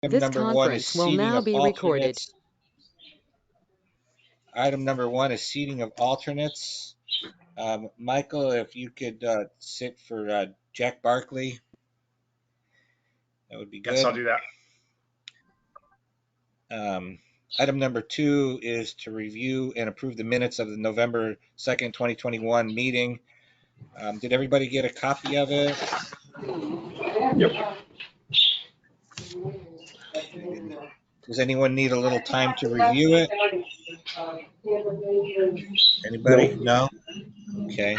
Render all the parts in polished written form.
Item This number one is conference will seating now of be recorded. alternates. Item number one is seating of alternates. Michael, if you could sit for Jack Barkley, that would be Yes, I'll good. do that. Item number two is to review and approve the minutes of the November 2nd, 2021 meeting. Did everybody get a copy of it? Yep. Does anyone need a little time to review it? Anybody? No. No? Okay.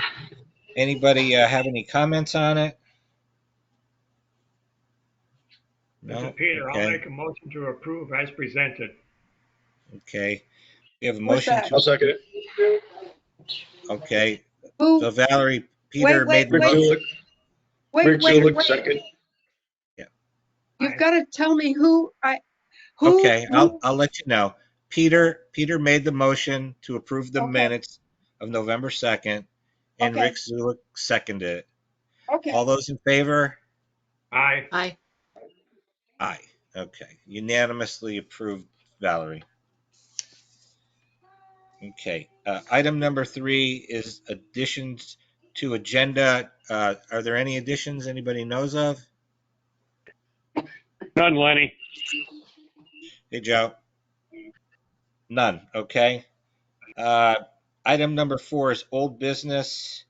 Anybody have any comments on it? This is No? Peter. I'll Okay. make a motion to approve as presented. Okay. We have a What's motion that? to, I'll second it. okay. Who? So Valerie, Peter made the Rick motion. Zulik. Rick Zulik, second. Yeah. You've got to tell me who Okay, I'll let you know. Peter made the motion to approve the Okay. minutes of November 2nd, and Okay. Rick Zulik seconded it. Okay. All those in favor? Aye. Aye. Aye. Okay. Unanimously approved, Valerie. Okay. Item number three is additions to agenda. Are there any additions anybody knows of? None, Lenny. Hey, Joe. None. Okay. Item number four is old business.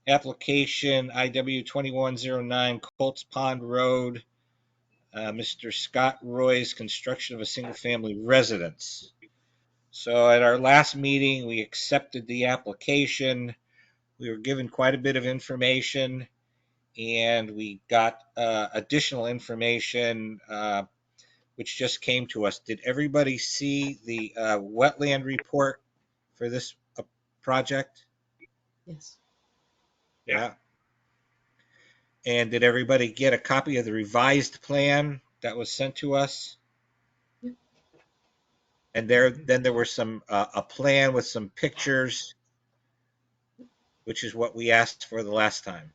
Application IW 2109 Colts Pond Road. Mr. Scott Roy's construction of a single family residence. So at our last meeting, we accepted the application. We were given quite a bit of information, and we got additional information which just came to us. Did everybody see the wetland report for this project? Yes. Yeah. And did everybody get a copy of the revised plan that was sent to us? Yeah. And then there were some a plan with some pictures, which is what we asked for the last time.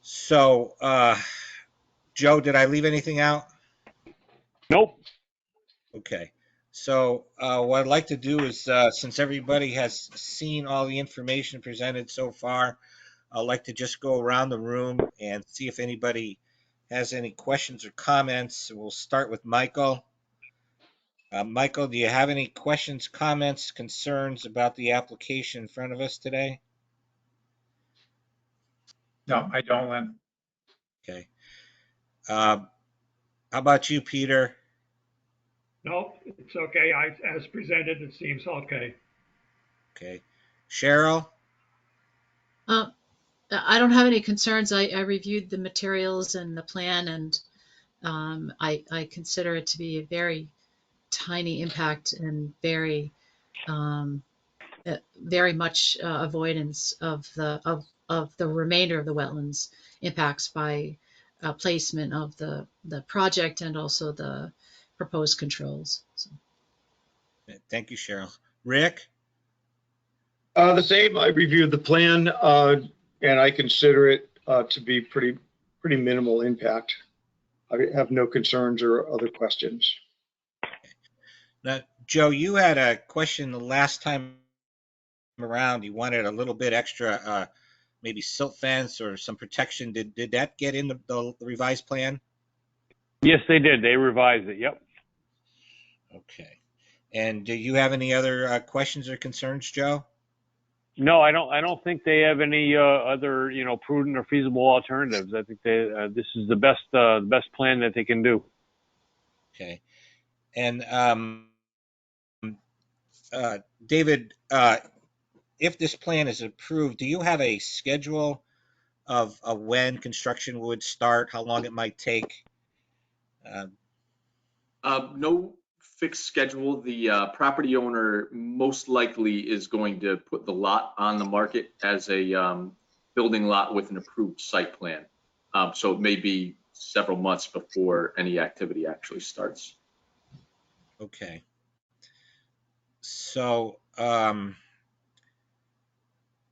So, Joe, did I leave anything out? Nope. Okay. So what I'd like to do is, since everybody has seen all the information presented so far, I'd like to just go around the room and see if anybody has any questions or comments. We'll start with Michael. Michael, do you have any questions, comments, concerns about the application in front of us today? No, I don't, Len. Okay. How about you, Peter? Nope. It's okay. As presented, it seems okay. Okay. Cheryl? I don't have any concerns. I reviewed the materials and the plan, and I consider it to be a very tiny impact and very much avoidance of the remainder of the wetlands impacts by placement of the project and also the proposed controls. So. Thank you, Cheryl. Rick? The same. I reviewed the plan, and I consider it to be pretty minimal impact. I have no concerns or other questions. Now, Joe, you had a question the last time around. You wanted a little bit extra, maybe silt fence or some protection. Did that get in the revised plan? Yes, they did. They revised it. Yep. Okay. And do you have any other questions or concerns, Joe? No, I don't think they have any other, prudent or feasible alternatives. I think this is the best plan that they can do. Okay. And David, if this plan is approved, do you have a schedule of when construction would start, how long it might take? No fixed schedule. The property owner most likely is going to put the lot on the market as a building lot with an approved site plan. So it may be several months before any activity actually starts. Okay. So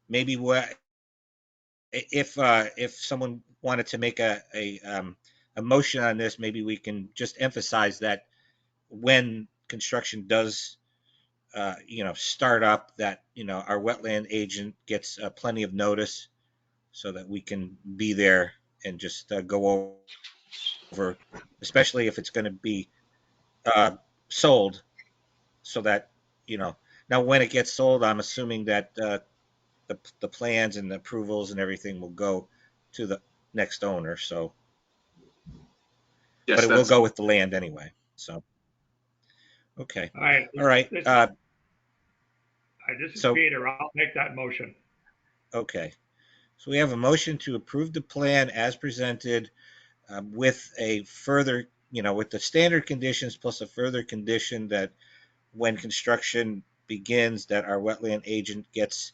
maybe what if someone wanted to make a a motion on this, maybe we can just emphasize that when construction does, start up, that, our wetland agent gets plenty of notice so that we can be there and just go over, especially if it's going to be sold, so that, now when it gets sold, I'm assuming that the plans and the approvals and everything will go to the next owner. So, Yes, but it will that's, go with the land anyway. So, okay. All right. All right. This is So, Peter. I'll make that motion. okay. So we have a motion to approve the plan as presented, with a further, with the standard conditions plus a further condition that when construction begins, that our wetland agent gets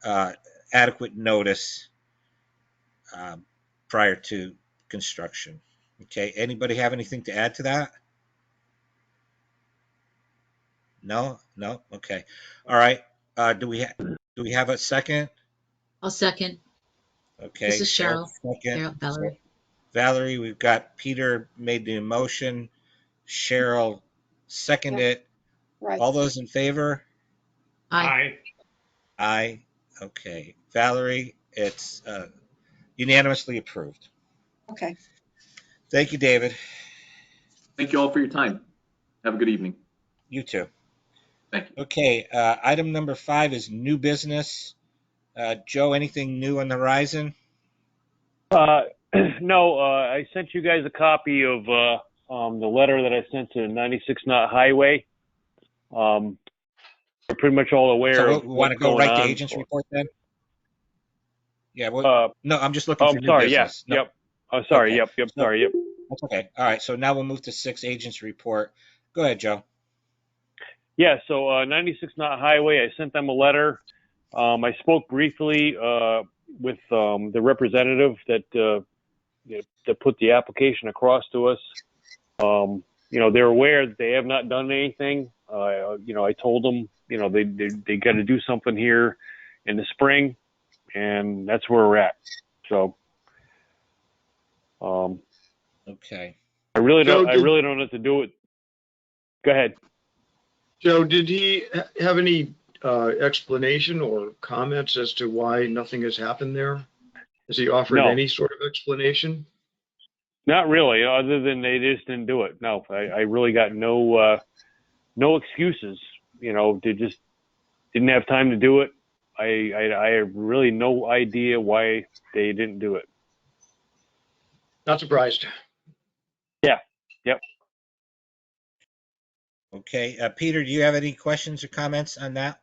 uh, adequate notice prior to construction. Okay. Anybody have anything to add to that? No. Okay. All right. Do we have a second? I'll second. This Okay. is Cheryl, Cheryl. second. Cheryl, So, Valerie. Valerie, we've got Peter made the motion. Cheryl seconded it. Right. All those in favor? Aye. Aye. Okay. Valerie, it's unanimously approved. Okay. Thank you, David. thank you all for your time. Have a good evening. You too. Thank you. Okay. Item number 5 is new business. Joe, anything new on the horizon? No, I sent you guys a copy of the letter that I sent to 96 Knot Highway. We're pretty much all aware So of we want what's to go going right to on. agent's report then? Yeah. No, I'm just looking Oh, for I'm new sorry. business. Yeah. No. Yep. Oh, sorry. Okay. Yep. So Sorry. Yep. that's okay. All right. So now we'll move to 6 agent's report. Go ahead, Joe. Yeah. So 96 Knot Highway, I sent them a letter. I spoke briefly with the representative that put the application across to us. They're aware that they have not done anything. I told them, they got to do something here in the spring, and that's where we're at. So, Okay. I really Joe, don't know what to do with. Go ahead. Joe, did he have any explanation or comments as to why nothing has happened there? Has he offered No. any sort of explanation? Not really, other than they just didn't do it. No, I really got no excuses. They just didn't have time to do it. I have really no idea why they didn't do it. Not surprised. Yeah. Yep. Okay. Peter, do you have any questions or comments on that?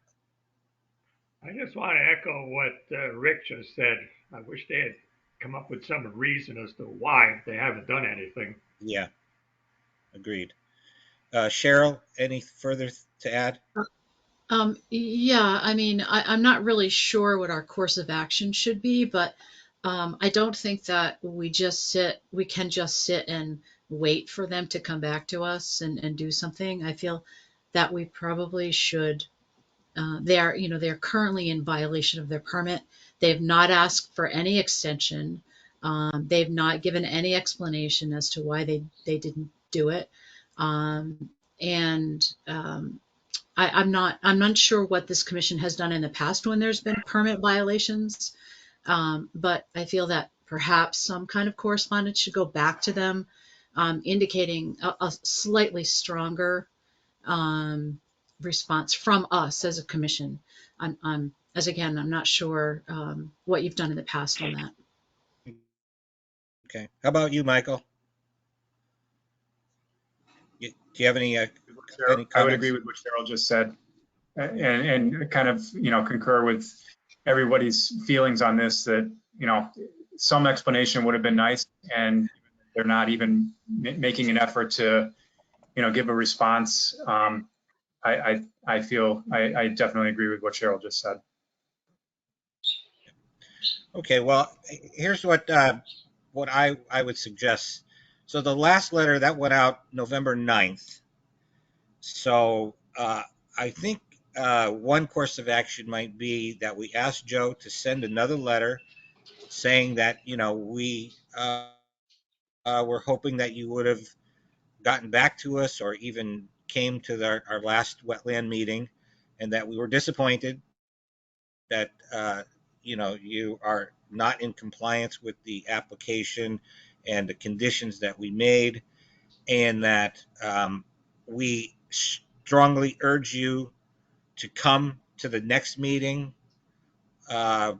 I just want to echo what Rick just said. I wish they had come up with some reason as to why they haven't done anything. Yeah. Agreed. Cheryl, any further to add? Yeah, I mean, I'm not really sure what our course of action should be, but I don't think that we can just sit and wait for them to come back to us and do something. I feel that we probably should. They're currently in violation of their permit. They have not asked for any extension. They've not given any explanation as to why they didn't do it. And I'm not sure what this commission has done in the past when there's been permit violations, but I feel that perhaps some kind of correspondence should go back to them, indicating a slightly stronger response from us as a commission. I'm not sure what you've done in the past on that. Okay. How about you, Michael? Do you have any comments? I would agree with what Cheryl just said, and kind of concur with everybody's feelings on this. That some explanation would have been nice, and they're not even making an effort to give a response. I feel I definitely agree with what Cheryl just said. Okay. Well, here's what I would suggest. So the last letter that went out November 9th. So I think one course of action might be that we ask Joe to send another letter saying that we we're hoping that you would have gotten back to us or even came to our last wetland meeting, and that we were disappointed that you are not in compliance with the application and the conditions that we made, and that we strongly urge you to come to the next meeting, and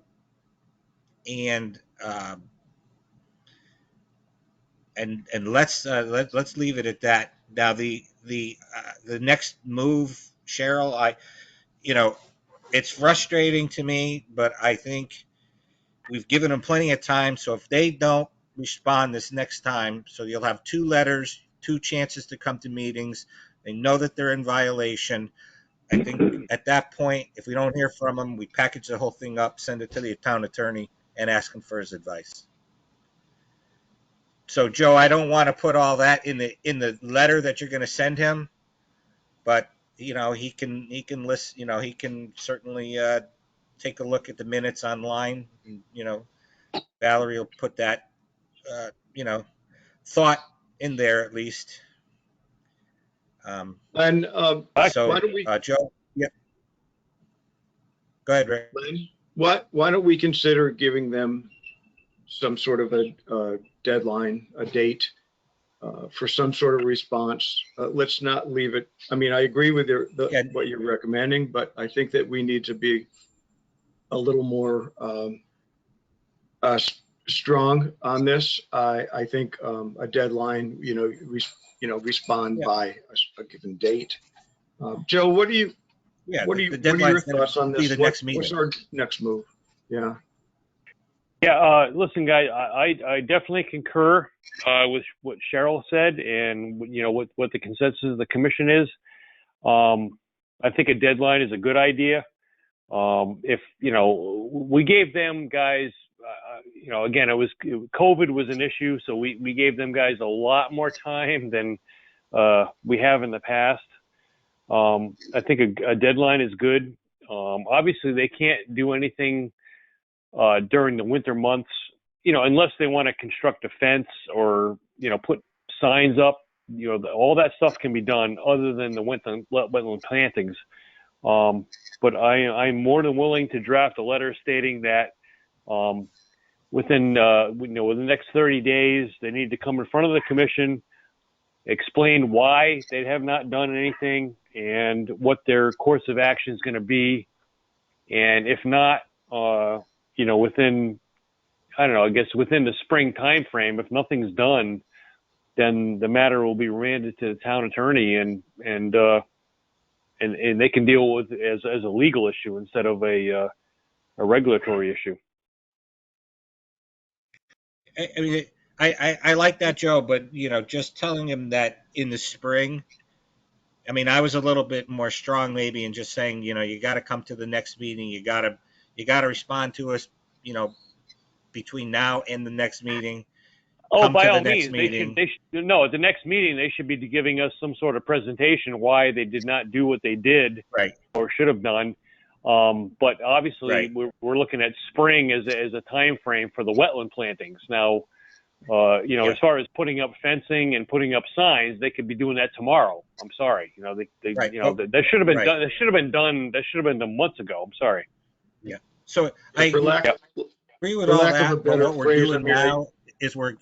let's leave it at that. Now the next move, Cheryl, it's frustrating to me, but I think we've given them plenty of time. So if they don't respond this next time, so you'll have 2 letters, 2 chances to come to meetings. They know that they're in violation. I think at that point, if we don't hear from them, we package the whole thing up, send it to the town attorney, and ask him for his advice. So Joe, I don't want to put all that in the letter that you're going to send him, but he can list, he can certainly take a look at the minutes online. And, Valerie will put that thought in there at least. And So why don't we, Joe, yeah, go ahead, Rick. Len, why don't we consider giving them some sort of a deadline, a date for some sort of response? Let's not leave it. I mean, I agree with what you're recommending, but I think that we need to be a little more strong on this. I think a deadline, respond by a given date. Joe, what are your thoughts on this? The next meeting. What's our next move? Yeah. Yeah, listen, guys, I definitely concur with what Cheryl said, and what the consensus of the commission is. I think a deadline is a good idea. If we gave them guys, again, COVID was an issue, so we gave them guys a lot more time than we have in the past. I think a deadline is good. Obviously, they can't do anything during the winter months, unless they want to construct a fence or, put signs up, all that stuff can be done other than the wetland plantings. But I'm more than willing to draft a letter stating that within the next 30 days, they need to come in front of the commission, explain why they have not done anything and what their course of action is going to be. And if not, within, I guess within the spring time frame, if nothing's done, then the matter will be remanded to the town attorney, and they can deal with it as a legal issue instead of a regulatory issue. I mean, I like that, Joe, but just telling him that in the spring. I mean, I was a little bit more strong maybe in just saying, you got to come to the next meeting. You got to respond to us, between now and the next meeting. Oh, by all means, they should. No, at the next meeting, they should be giving us some sort of presentation why they did not do what they did, right, or should have done. But obviously, right, we're looking at spring as a time frame for the wetland plantings. Now, as far as putting up fencing and putting up signs, they could be doing that tomorrow. I'm sorry, that should have been done. That should have been done. That should have been done months ago. I'm sorry. Yeah. So I agree with all that. But what we're doing now is we're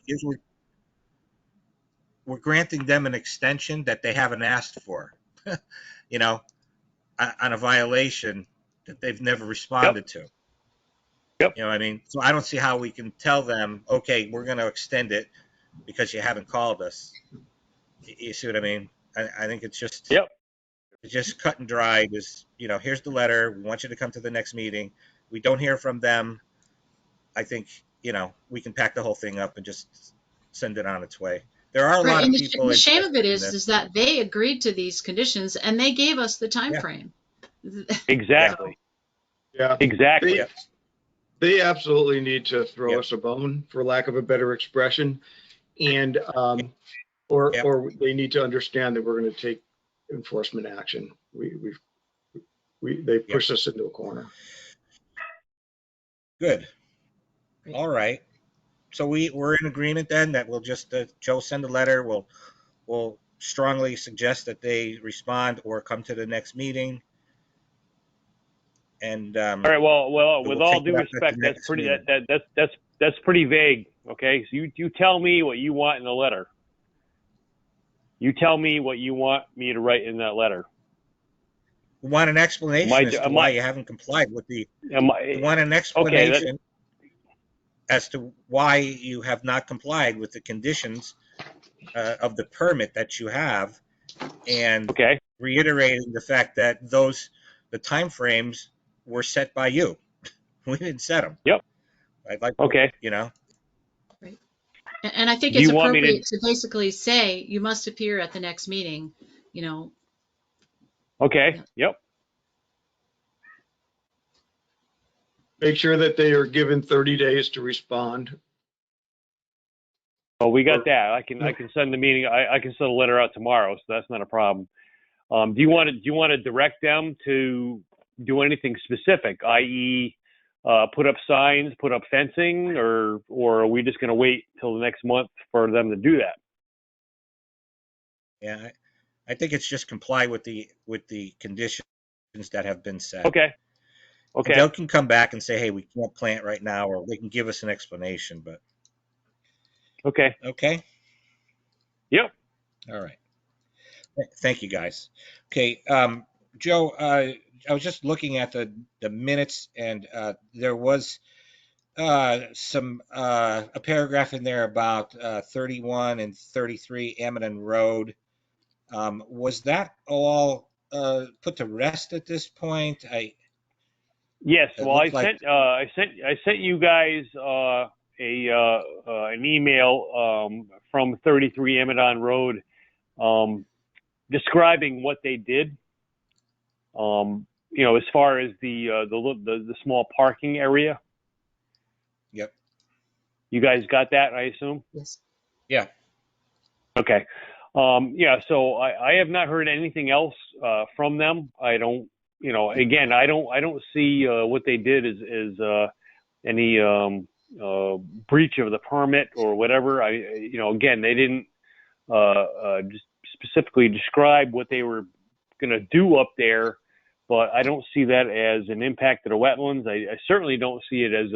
granting them an extension that they haven't asked for, on a violation that they've never responded to. Yep. You know what I mean? So I don't see how we can tell them, okay, we're going to extend it because you haven't called us. You see what I mean? I think it's just, it's just cut and dry. Just, here's the letter. We want you to come to the next meeting. We don't hear from them. I think, we can pack the whole thing up and just send it on its way. There are a lot of people. The shame of it is that they agreed to these conditions and they gave us the time frame. Exactly. Yeah. Exactly. They absolutely need to throw us a bone, for lack of a better expression, and or they need to understand that we're going to take enforcement action. They pushed us into a corner. Good. All right. So we're in agreement then that we'll just, Joe send a letter. We'll strongly suggest that they respond or come to the next meeting. And All right. Well, with we'll all take due it up at the respect, that's next pretty meeting. that's pretty vague. Okay, so you tell me what you want in the letter. You tell me what you want me to write in that letter. We want an explanation as to why you haven't complied with the. We want an explanation as to why you have not complied with the conditions of the permit that you have, and reiterating the fact that the timeframes were set by you. We didn't set them. Yep. I'd like to, you know. Right. And I think Do it's you want me appropriate to basically say you must appear at the next meeting, you know. Okay. Yeah. Yep. Make sure that they are given 30 days to respond. Oh, we got that. I can send the meeting. I can send a letter out tomorrow, so that's not a problem. Do you want to direct them to do anything specific, i.e., put up signs, put up fencing, or are we just going to wait till the next month for them to do that? Yeah, I think it's just comply with the conditions that have been set. Okay. And they can come back and say, hey, we can't plant right now, or they can give us an explanation, but. Okay. Okay. Yep. All right. Thank you, guys. Okay, Joe, I was just looking at the minutes, and there was a paragraph in there about 31 and 33 Amidon Road. Was that all put to rest at this point? Yes. Well, I sent you guys an email from 33 Amidon Road describing what they did. As far as the small parking area. Yep. You guys got that, I assume? Yes. Yeah. Okay. So I have not heard anything else from them. I don't, again, I don't see what they did as any breach of the permit or whatever. Again, they didn't just specifically describe what they were going to do up there, but I don't see that as an impact to the wetlands. I certainly don't see it as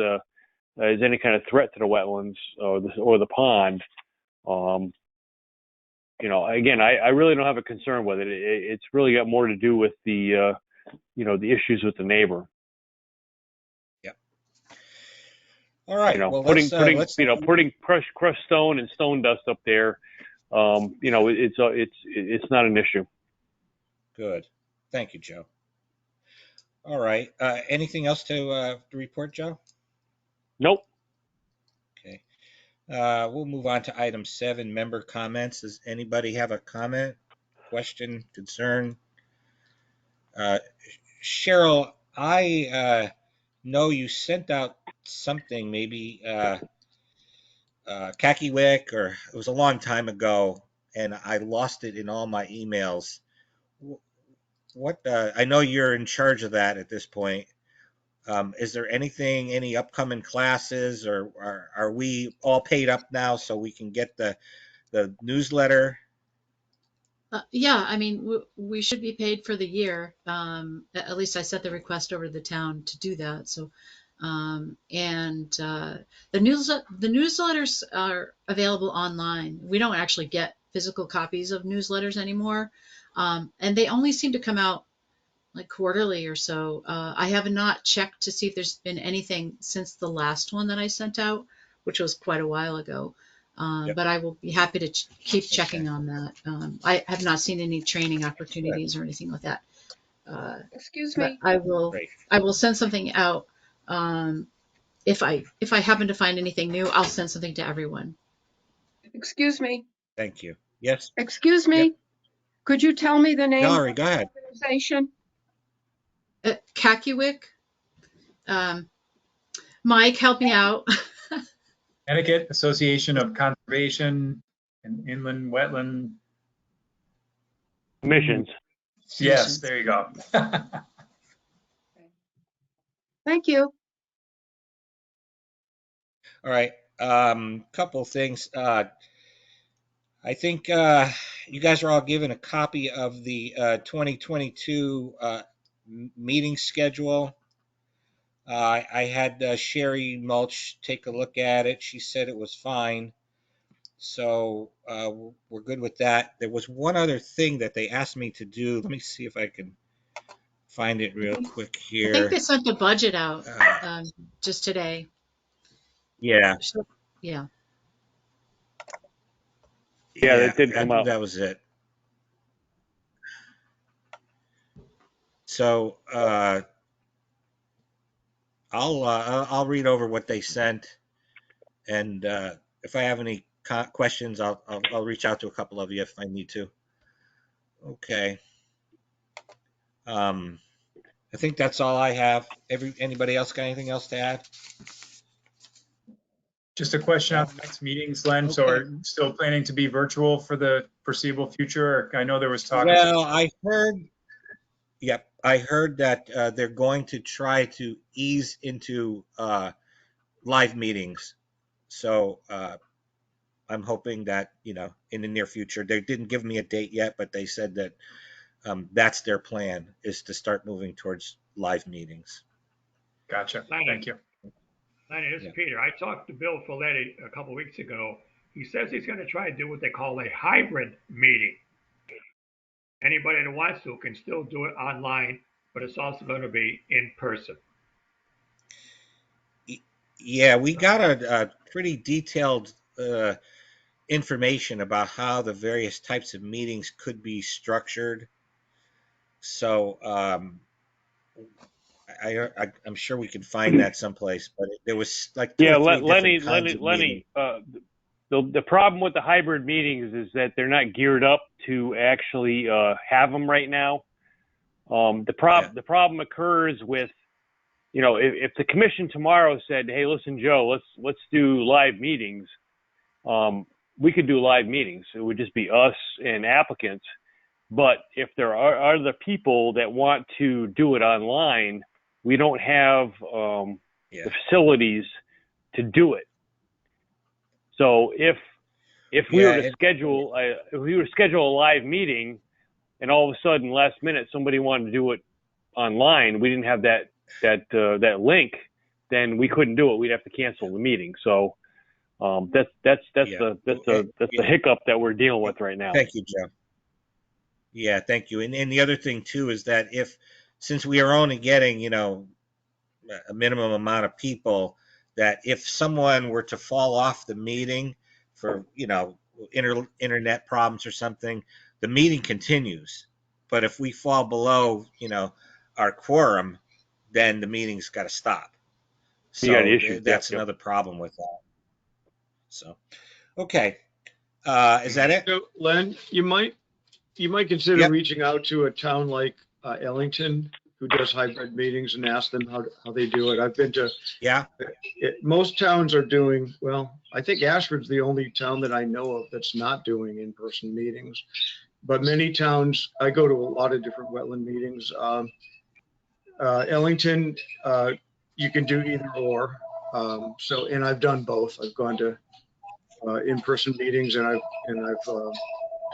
any kind of threat to the wetlands or the pond. Again, I really don't have a concern with it. It's really got more to do with the issues with the neighbor. Yep. All right. Well, putting crushed stone and stone dust up there, it's not an issue. Good. Thank you, Joe. All right. Anything else to report, Joe? Nope. Okay. We'll move on to item 7, member comments. Does anybody have a comment, question, concern? Cheryl, I know you sent out something, maybe Kakiwick, or it was a long time ago, and I lost it in all my emails. What? I know you're in charge of that at this point. Is there any upcoming classes, or are we all paid up now so we can get the newsletter? Yeah, I mean, we should be paid for the year. At least I sent the request over to the town to do that. So, the newsletters are available online. We don't actually get physical copies of newsletters anymore, and they only seem to come out like quarterly or so. I have not checked to see if there's been anything since the last one that I sent out, which was quite a while ago. Yep. But I will be happy to keep checking on that. I have not seen any training opportunities or anything like that. Excuse me. I will send something out. If I happen to find anything new, I'll send something to everyone. Excuse me. Thank you. Yes. Excuse me. Yep. Could you tell me the name Valerie, of go ahead. the organization? Kakiwick. Mike, help me out. Connecticut Association of Conservation and Inland Wetland Commissions. Yes, there you go. Thank you. All right. Couple things. I think you guys are all given a copy of the 2022 meeting schedule. I had Sherry Mulch take a look at it. She said it was fine. So we're good with that. There was one other thing that they asked me to do. Let me see if I can find it real quick I think here. they sent the budget out just today. Yeah, So, yeah. Yeah, that did I come think out. that was it. So I'll read over what they sent, and if I have any questions, I'll reach out to a couple of you if I need to. Okay. I think that's all I have. Anybody else got anything else to add? Just a question on No? the next meetings, Len. So Okay. are you still planning to be virtual for the foreseeable future? I know there was talk. Well, I heard. Yep, I heard that they're going to try to ease into live meetings. So I'm hoping that in the near future. They didn't give me a date yet, but they said that that's their plan, is to start moving towards live meetings. Gotcha. Lenny, Thank you. Lenny, this Yeah. is Peter. I talked to Bill Folletti a couple weeks ago. He says he's going to try to do what they call a hybrid meeting. Anybody that wants to can still do it online, but it's also going to be in person. Yeah, we got a pretty detailed information about how the various types of meetings could be structured. So I'm sure we can find that someplace, but there was like two Yeah, or three Lenny, different kinds of meetings. The problem with the hybrid meetings is that they're not geared up to actually have them right now. The problem occurs with, if the commission tomorrow said, "Hey, listen, Joe, let's do live meetings," we could do live meetings. It would just be us and applicants. But if there are other people that want to do it online, we don't have the facilities to do it. So if we were to schedule a live meeting, and all of a sudden last minute somebody wanted to do it online, we didn't have that link, then we couldn't do it. We'd have to cancel the meeting. So that's the hiccup that we're dealing with right now. Thank you, Joe. Yeah, thank you. And the other thing too is that since we are only getting a minimum amount of people, that if someone were to fall off the meeting for internet problems or something, the meeting continues. But if we fall below our quorum, then the meeting's got to stop. You got So issues. that's another problem with that. So okay, is that it? So, Len, you might consider Yep. reaching out to a town like Ellington, who does hybrid meetings, and ask them how they do it. I've been to most towns are doing well. I think Ashford's the only town that I know of that's not doing in-person meetings. But many towns, I go to a lot of different wetland meetings. Ellington, you can do either or. And I've done both. I've gone to in-person meetings and I've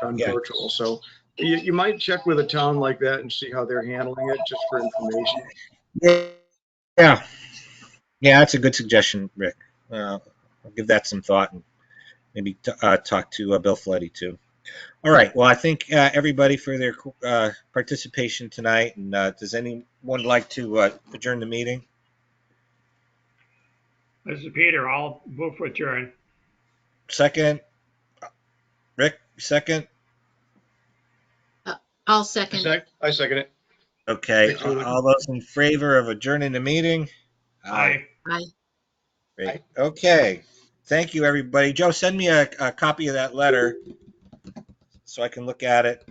done virtual. So you might check with a town like that and see how they're handling it, just for information. Yeah, that's a good suggestion, Rick. I'll give that some thought and maybe talk to Bill Floody too. All right. Well, I thank everybody for their participation tonight. And does anyone like to adjourn the meeting? This is Peter. I'll move for adjourn. Second. Rick, second. I'll second. I second it. Okay. All those in favor of adjourning the meeting? Aye. Aye. Great. Okay. Thank you, everybody. Joe, send me a copy of that letter so I can look at it.